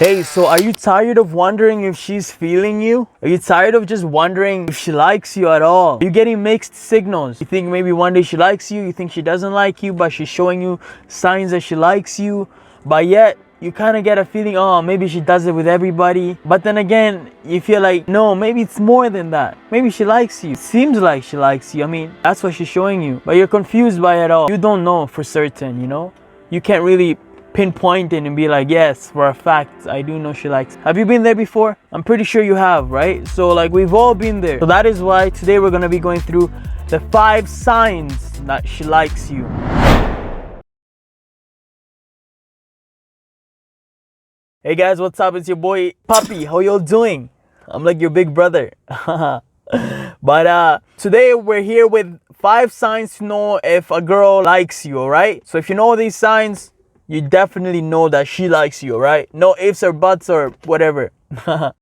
Hey, so are you tired of wondering if she's feeling you? Are you tired of just wondering if she likes you at all? Are you getting mixed signals? You think maybe one day she likes you, you think she doesn't like you, but she's showing you signs that she likes you, but yet you kind of get a feeling, oh, maybe she does it with everybody. But then again, you feel like, no, maybe it's more than that. Maybe she likes you. It seems like she likes you. I mean, that's what she's showing you, but you're confused by it all. You don't know for certain, you know? You can't really pinpoint it and be like, yes, for a fact, I do know she likes. Have you been there before? I'm pretty sure you have, right? So like, we've all been there. So that is why today we're gonna be going through the 5 signs that she likes you. Hey guys, what's up? It's your boy PAPI. How y'all doing? I'm like your big brother. But today we're here with 5 signs to know if a girl likes you, alright? So if you know these signs, you definitely know that she likes you, right? No ifs or buts or whatever.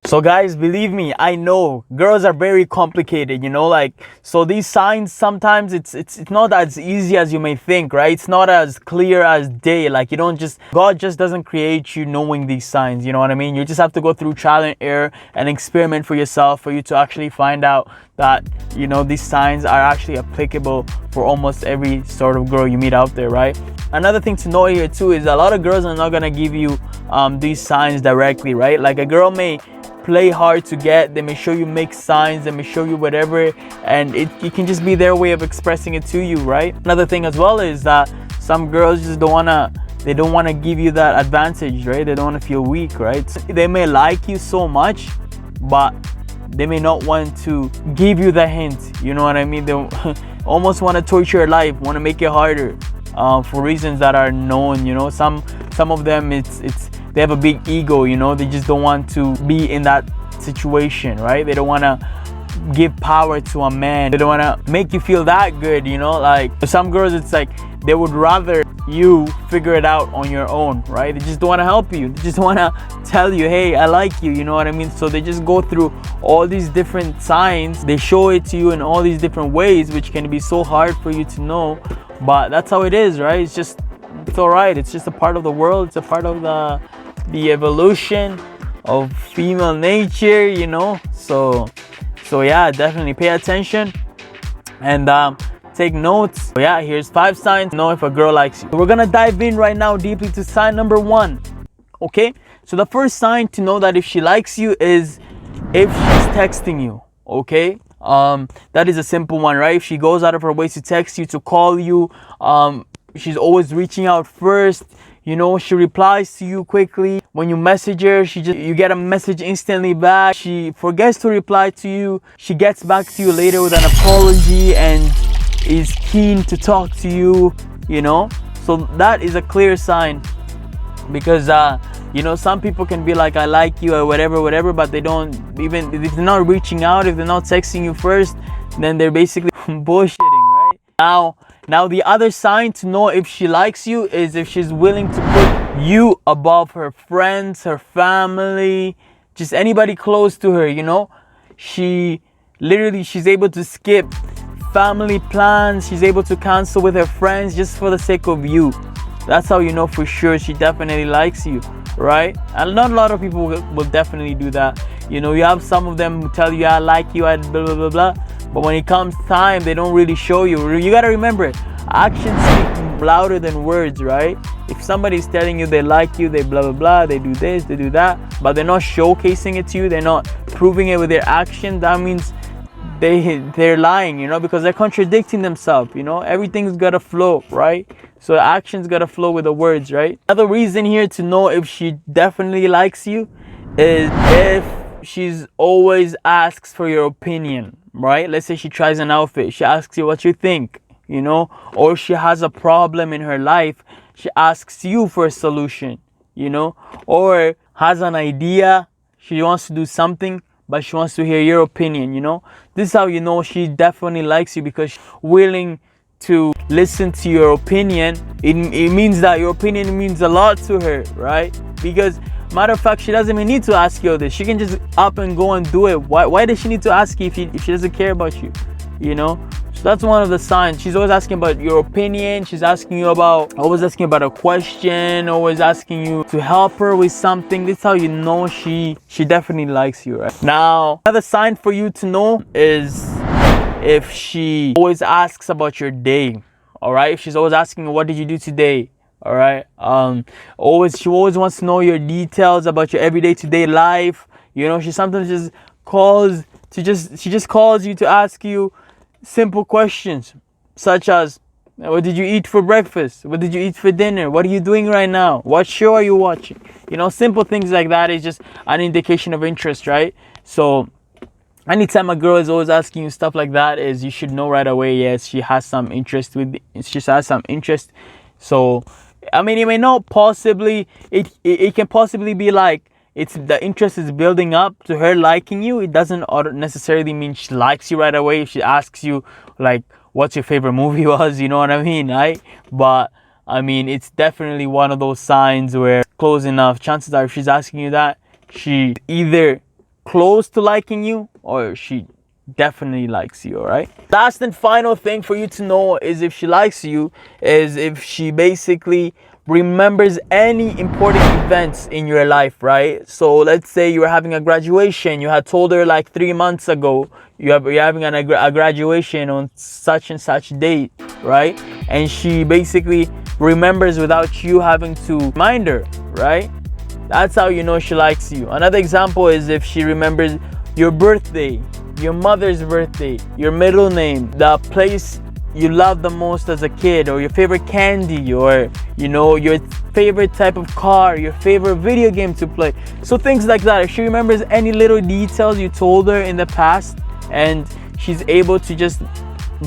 So guys, believe me, I know girls are very complicated, you know, like, so these signs, sometimes it's not as easy as you may think, right? It's not as clear as day. Like, you don't just, God just doesn't create you knowing these signs, you know what I mean? You just have to go through trial and error and experiment for yourself for you to actually find out that, you know, these signs are actually applicable for almost every sort of girl you meet out there, right? Another thing to know here too is a lot of girls are not gonna give you these signs directly, right? Like, a girl may play hard to get, they may show you mixed signs, they may show you whatever, and it can just be their way of expressing it to you, right? Another thing as well is that some girls just don't wanna give you that advantage, right? They don't wanna feel weak, right? So they may like you so much, but they may not want to give you the hint, you know what I mean? They almost want to torture your life, want to make it harder. For reasons that are known, you know. Some of them, they have a big ego, you know. They just don't want to be in that situation, right? They don't want to give power to a man. They don't want to make you feel that good, you know. Like, for some girls, it's like they would rather you figure it out on your own, right? They just don't want to help you. They just want to tell you, hey, I like you, you know what I mean? So they just go through all these different signs. They show it to you in all these different ways, which can be so hard for you to know. But that's how it is, right? It's all right. It's just a part of the world. It's a part of the evolution of female nature, you know. So yeah, definitely pay attention and take notes. So yeah, here's 5 signs to know if a girl likes you. So we're gonna dive in right now deeply to sign number 1. Okay, so the first sign to know that if she likes you is if she's texting you. Okay, that is a simple one, right? If she goes out of her way to text you, to call you, she's always reaching out first, you know, she replies to you quickly. When you message her, you get a message instantly back. She forgets to reply to you, she gets back to you later with an apology and is keen to talk to you, you know. So that is a clear sign, because you know, some people can be like, I like you or whatever, but they don't, even if they're not reaching out, if they're not texting you first, then they're basically bullshitting, right? Now the other sign to know if she likes you is if she's willing to put you above her friends, her family, just anybody close to her, you know. She's able to skip family plans, she's able to cancel with her friends just for the sake of you. That's how you know for sure she definitely likes you, right? And not a lot of people will definitely do that. You know, you have some of them who tell you, I like you, I blah blah blah blah, but when it comes time, they don't really show you. You gotta remember, actions speak louder than words, right? If somebody's telling you they like you, they blah blah blah, they do this, they do that, but they're not showcasing it to you, they're not proving it with their action, that means they're lying, you know, because they're contradicting themselves, you know. Everything's gotta flow, right? So actions gotta flow with the words, right? Another reason here to know if she definitely likes you is if she's always asks for your opinion, right? Let's say she tries an outfit, she asks you what you think, you know, or she has a problem in her life, she asks you for a solution, you know, or has an idea, she wants to do something, but she wants to hear your opinion, you know. This is how you know she definitely likes you, because she's willing to listen to your opinion. It means that your opinion means a lot to her, right? Because matter of fact, she doesn't even need to ask you all this. She can just up and go and do it. Why does she need to ask you if she doesn't care about you, you know? So that's one of the signs. She's always asking about your opinion. She's asking you about, always asking about a question, always asking you to help her with something. This is how you know she definitely likes you, right? Now, another sign for you to know is if she always asks about your day, all right? If she's always asking, what did you do today? All right. She always wants to know your details about your everyday today life. You know, she sometimes just calls she just calls you to ask you simple questions, such as, what did you eat for breakfast? What did you eat for dinner? What are you doing right now? What show are you watching? You know, simple things like that is just an indication of interest, right? So anytime a girl is always asking you stuff like that, is you should know right away, yes, she has some interest with she just has some interest. So I mean, it may not possibly, it can possibly be like it's the interest is building up to her liking you. It doesn't necessarily mean she likes you right away. If she asks you like what's your favorite movie was, you know what I mean, right? But I mean, it's definitely one of those signs where close enough, chances are if she's asking you that, she either close to liking you or she definitely likes you. All right, last and final thing for you to know is if she likes you is if she basically remembers any important events in your life, right? So let's say you were having a graduation, you had told her like 3 months ago you're having a graduation on such and such date, right? And she basically remembers without you having to remind her, right? That's how you know she likes you. Another example is if she remembers your birthday, your mother's birthday, your middle name, the place you love the most as a kid, or your favorite candy, or you know, your favorite type of car, your favorite video game to play. So things like that. If she remembers any little details you told her in the past and she's able to just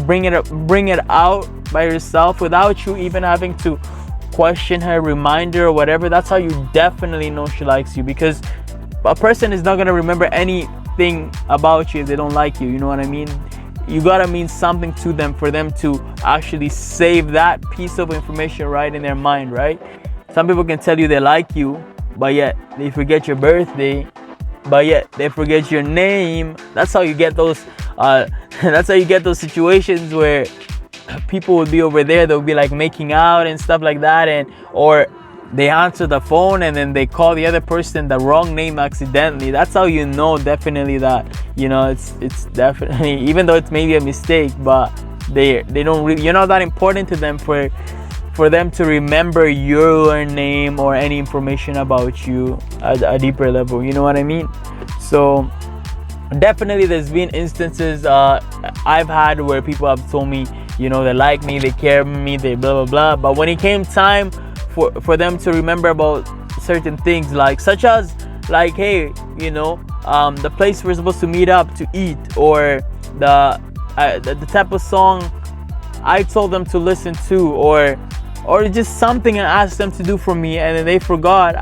bring it out by herself without you even having to question her, remind her, or whatever, that's how you definitely know she likes you. Because a person is not going to remember anything about you if they don't like you, you know what I mean? You gotta mean something to them for them to actually save that piece of information right in their mind, right? Some people can tell you they like you, but yet they forget your birthday, but yet they forget your name. That's how you get those that's how you get those situations where people would be over there, they'll be like making out and stuff like that, and or they answer the phone and then they call the other person the wrong name accidentally. That's how you know definitely that, you know, it's definitely, even though it's maybe a mistake, but they don't really, you're not that important to them for them to remember your name or any information about you at a deeper level, you know what I mean? So definitely there's been instances I've had where people have told me, you know, they like me, they care about me, they blah blah blah, but when it came time for them to remember about certain things, like such as like, hey, you know, the place we're supposed to meet up to eat, or the type of song I told them to listen to, or just something I asked them to do for me and then they forgot,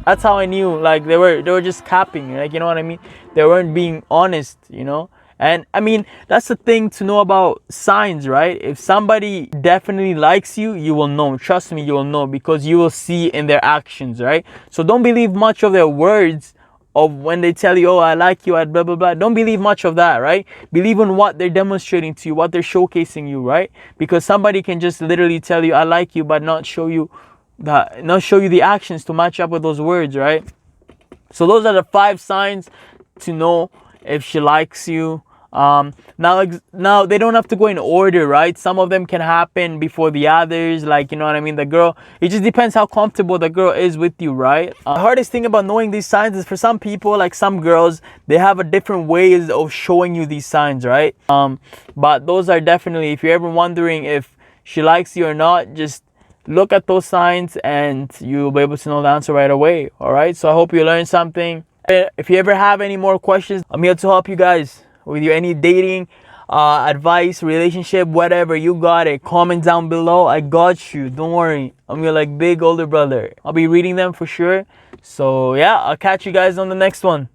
that's how I knew like they were just capping, like, you know what I mean? They weren't being honest, you know? And I mean, that's the thing to know about signs, right? If somebody definitely likes you, you will know. Trust me, you will know, because you will see in their actions, right? So don't believe much of their words of when they tell you, oh, I like you at blah, blah, blah. Don't believe much of that, right? Believe in what they're demonstrating to you, what they're showcasing you, right? Because somebody can just literally tell you, I like you, but not show you the actions to match up with those words, right? So those are the 5 signs to know if she likes you. Now they don't have to go in order, right? Some of them can happen before the others, like, you know what I mean? The girl, it just depends how comfortable the girl is with you, right? The hardest thing about knowing these signs is for some people, like some girls, they have a different ways of showing you these signs, right? But those are definitely, if you're ever wondering if she likes you or not, just look at those signs and you'll be able to know the answer right away. All right, so I hope you learned something. If you ever have any more questions, I'm here to help you guys with your any dating advice, relationship, whatever. You got it. Comment down below. I got you. Don't worry, I'm your like big older brother. I'll be reading them for sure. So yeah, I'll catch you guys on the next one.